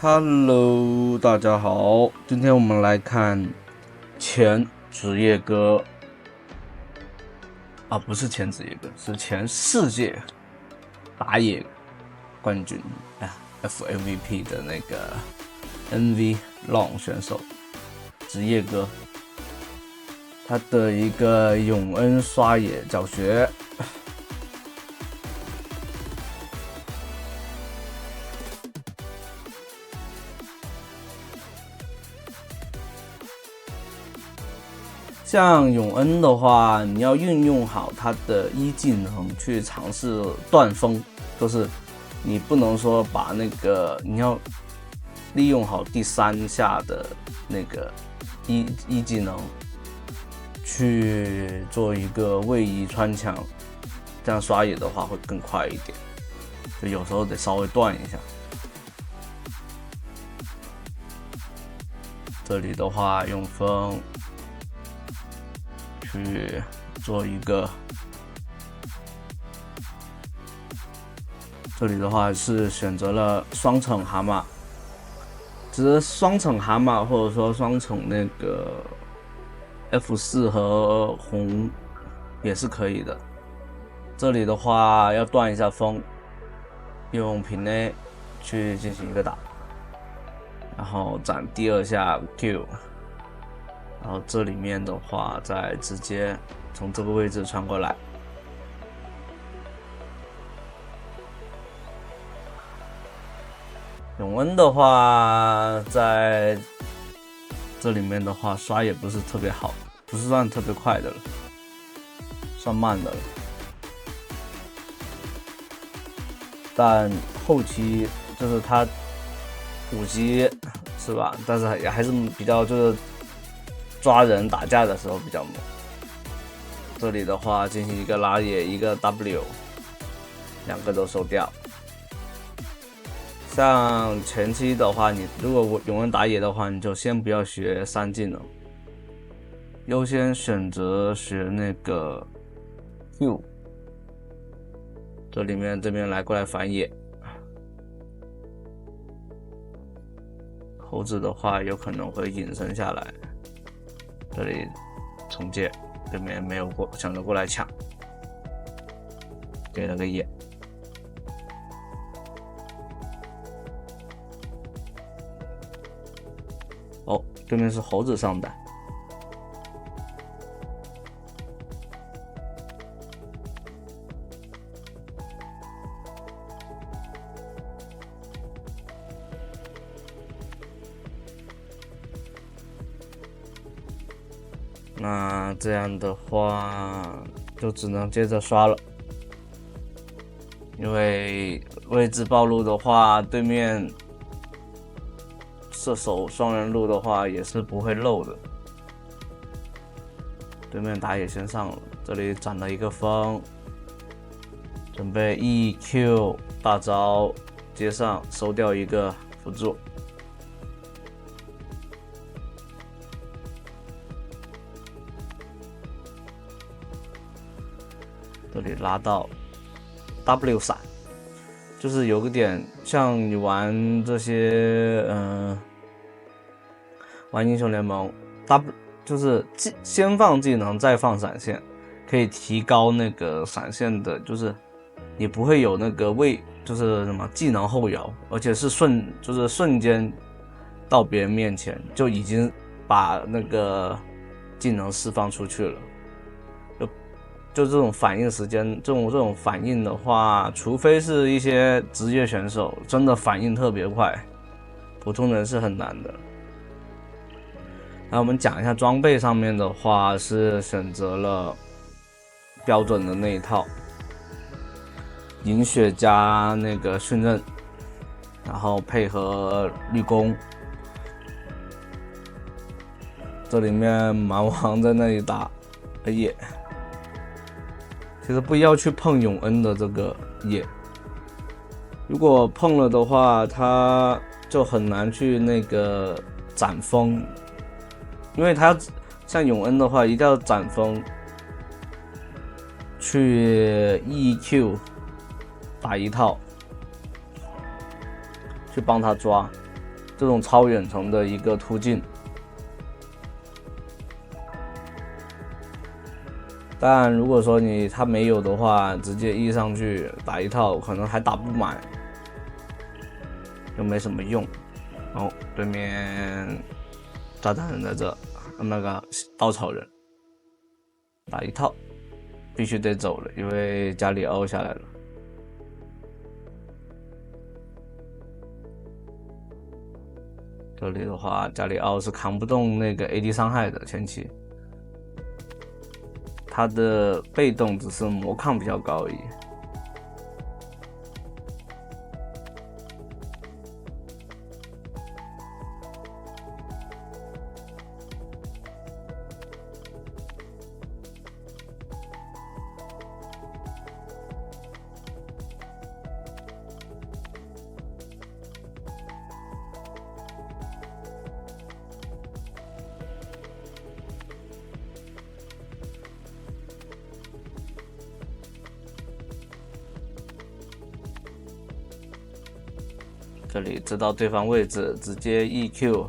Hello，大家好，今天我们来看前职业歌啊，不是前职业歌，是前世界打野冠军啊 ，FMVP 的那个 NV Long 选手职业歌，他的一个永恩刷野教学。像永恩的话，你要运用好他的一技能去尝试断风，就是你不能说把那个你要利用好第3下的那个一技能去做一个位移穿墙，这样刷野的话会更快一点，就有时候得稍微断一下。这里的话用风去做一个，这里的话是选择了双层蛤蟆，只是双层蛤蟆或者说双层那个 F4和红也是可以的。这里的话要断一下风，用平内去进行一个打，然后斩第2下 Q。然后这里面的话，再直接从这个位置穿过来。永恩的话，在这里面的话，刷也不是特别好，不是算特别快的了，算慢的了。但后期就是他5级是吧？但是也还是比较就是抓人打架的时候比较猛。这里的话进行一个拉野，一个 W， 2个都收掉。像前期的话，你如果永恩打野的话，你就先不要学3技能，优先选择学那个 Q。这里面这边过来反野，猴子的话有可能会隐身下来。这里重建，对面没有想着过来抢，给了个野。哦，对面是猴子上单。那这样的话就只能接着刷了，因为位置暴露的话，对面射手双人路的话也是不会漏的。对面打野先上了，这里斩了一个风，准备 EQ 大招接上收掉一个辅助。这里拉到 W 闪，就是有个点像你玩这些玩英雄联盟 W 就是先放技能再放闪现，可以提高那个闪现的，就是你不会有那个就是什么技能后摇，而且是瞬间到别人面前就已经把那个技能释放出去了。就这种反应时间，这种反应的话，除非是一些职业选手真的反应特别快，普通人是很难的。那我们讲一下装备上面的话，是选择了标准的那一套，银血加那个迅刃，然后配合绿弓。这里面蛮王在那里打野。其实不要去碰永恩的这个野，如果碰了的话，他就很难去那个斩风，因为他像永恩的话，一定要斩风去 EQ 打一套，去帮他抓，这种超远程的一个突进。当然，如果说他没有的话，直接 E 上去打一套，可能还打不满，就没什么用。哦，对面炸弹人在这，那个稻草人打一套，必须得走了，因为加里奥下来了。这里的话，加里奥是扛不动那个 AD 伤害的前期。他的被动只是魔抗比较高而已。这里知道对方位置，直接 EQ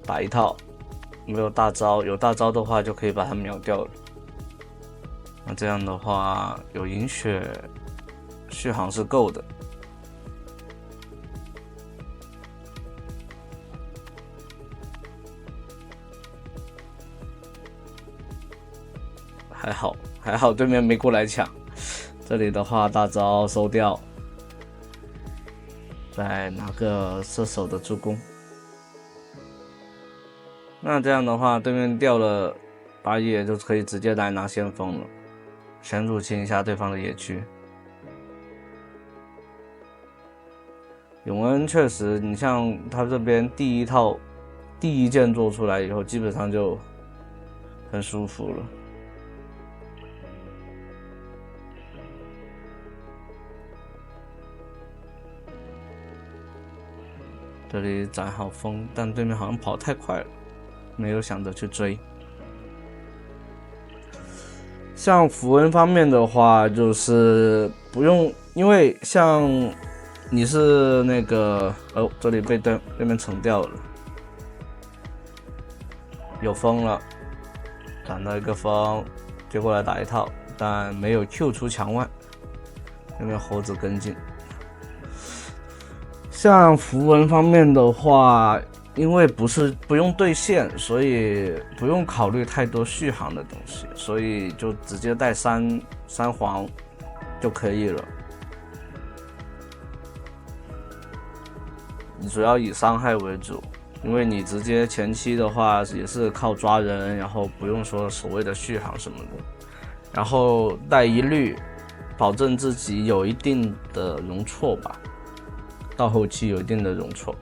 打一套，没有大招，有大招的话就可以把他秒掉了。那这样的话，有银血，续航是够的。还好对面没过来抢。这里的话，大招收掉。再拿个射手的助攻，那这样的话，对面掉了8野就可以直接来拿先锋了，先入侵一下对方的野区。永恩确实，你像他这边第一件做出来以后，基本上就很舒服了。这里斩好风，但对面好像跑太快了，没有想着去追。像符文方面的话，就是不用，因为像你是那个这里被对面惩掉了，有风了，斩到一个风，接过来打一套，但没有 Q 出墙外，对面猴子跟进。像符文方面的话，因为不用对线，所以不用考虑太多续航的东西，所以就直接带三黄就可以了。你主要以伤害为主，因为你直接前期的话也是靠抓人，然后不用说所谓的续航什么的，然后带一律，保证自己有一定的容错吧。到后期有一定的容错。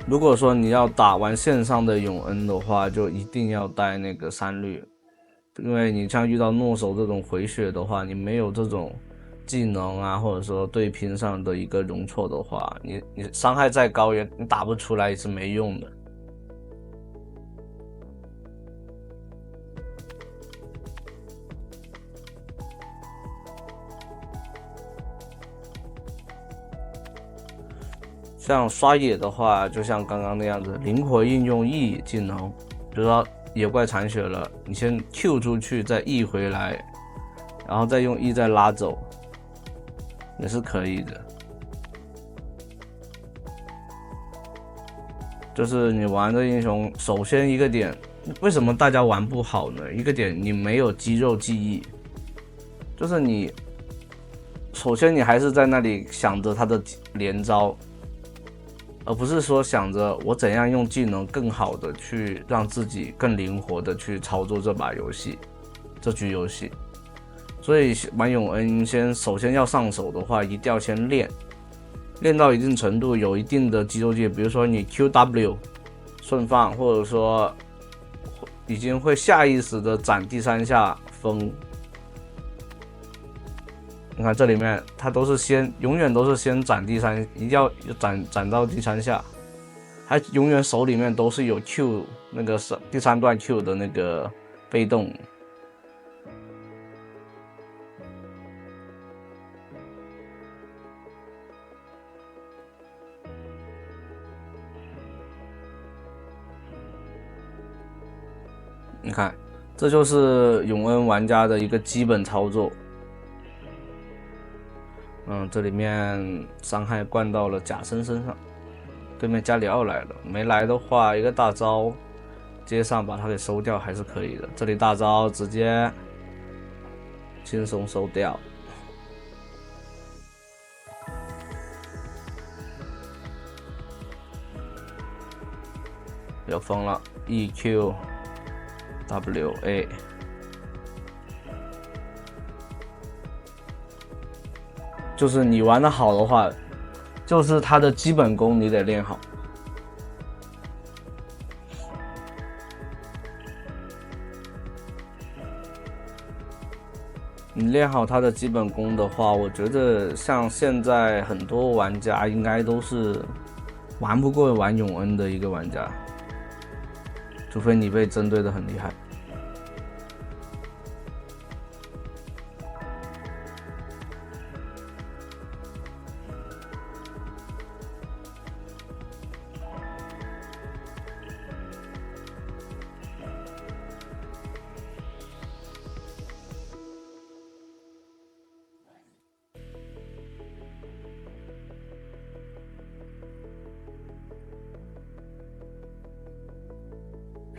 如果说你要打完线上的永恩的话，就一定要带那个3律，因为你像遇到诺手这种回血的话，你没有这种技能啊，或者说对拼上的一个容错的话，你伤害再高你打不出来也是没用的。像刷野的话，就像刚刚那样子，灵活应用 E 技能，比如说野怪残血了，你先 Q 出去，再 E 回来，然后再用 E 再拉走，也是可以的。就是你玩的英雄，首先一个点，为什么大家玩不好呢？一个点，你没有肌肉记忆，就是你首先你还是在那里想着他的连招。而不是说想着我怎样用技能更好的去让自己更灵活的去操作这局游戏。所以玩永恩首先要上手的话，一定要先练到一定程度，有一定的肌肉记忆，比如说你 QW 顺放，或者说已经会下意识的斩第3下风。你看这里面，他永远都是先斩一定要斩到第3下，还永远手里面都是有 Q 那个第3段 Q 的那个被动。你看，这就是永恩玩家的一个基本操作。这里面伤害灌到了贾森身上，对面加里奥来了，没来的话一个大招接上把他给收掉还是可以的。这里大招直接轻松收掉。有风了 ，EQ WA。就是你玩的好的话，就是他的基本功你得练好。你练好他的基本功的话，我觉得像现在很多玩家应该都是玩不过玩永恩的一个玩家，除非你被针对的很厉害。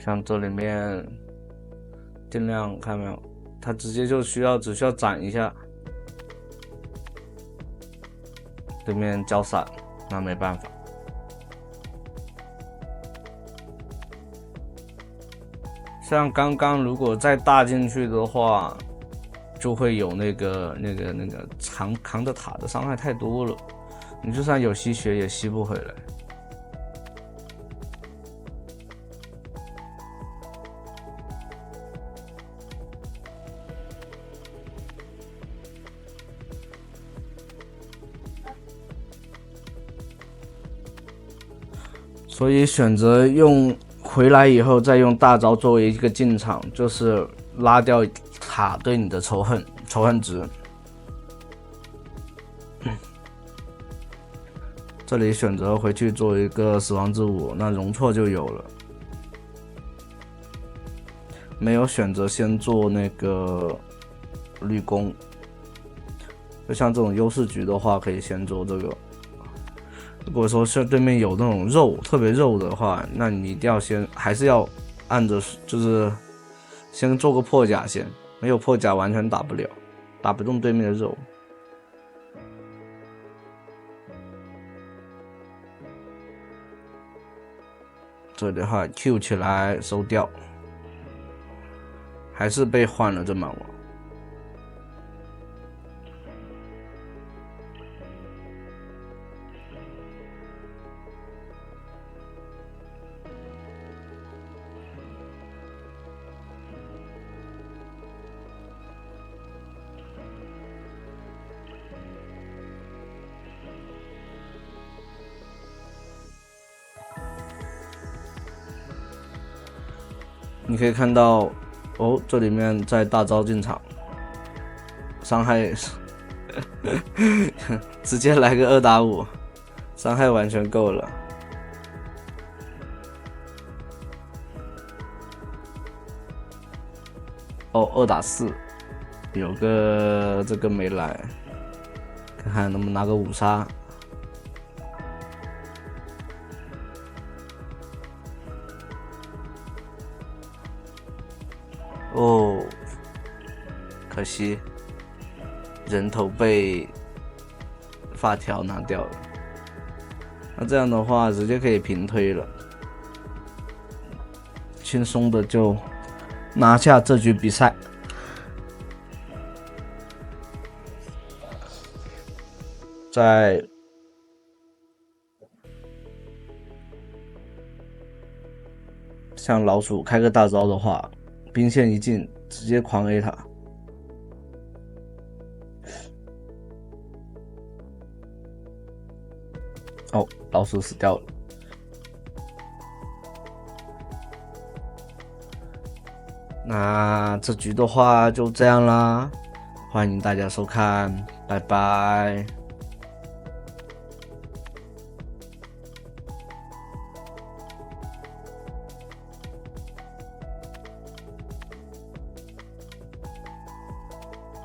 像这里面尽量看没有，他直接就只需要斩一下，对面交闪，那没办法。像刚刚如果再大进去的话，就会有那个扛的塔的伤害太多了，你就算有吸血也吸不回来。所以选择用回来以后再用大招作为一个进场，就是拉掉塔对你的仇恨值。这里选择回去做一个死亡之舞，那容错就有了。没有选择先做那个绿弓，就像这种优势局的话，可以先做这个。如果说是对面有那种特别肉的话，那你一定要还是要按着，就是先做个破甲先，没有破甲完全打不了，打不动对面的肉。这里的话 Q 起来收掉，还是被换了这满网。你可以看到，哦，这里面在大招进场，伤害直接来个2打5，伤害完全够了。哦，2打4，有个这个没来，看看能不能拿个5杀。哦，可惜人头被发条拿掉了。那这样的话，直接可以平推了，轻松的就拿下这局比赛。在像老鼠开个大招的话，兵线一进，直接狂 A 他。哦，老鼠死掉了。那这局的话就这样啦，欢迎大家收看，拜拜。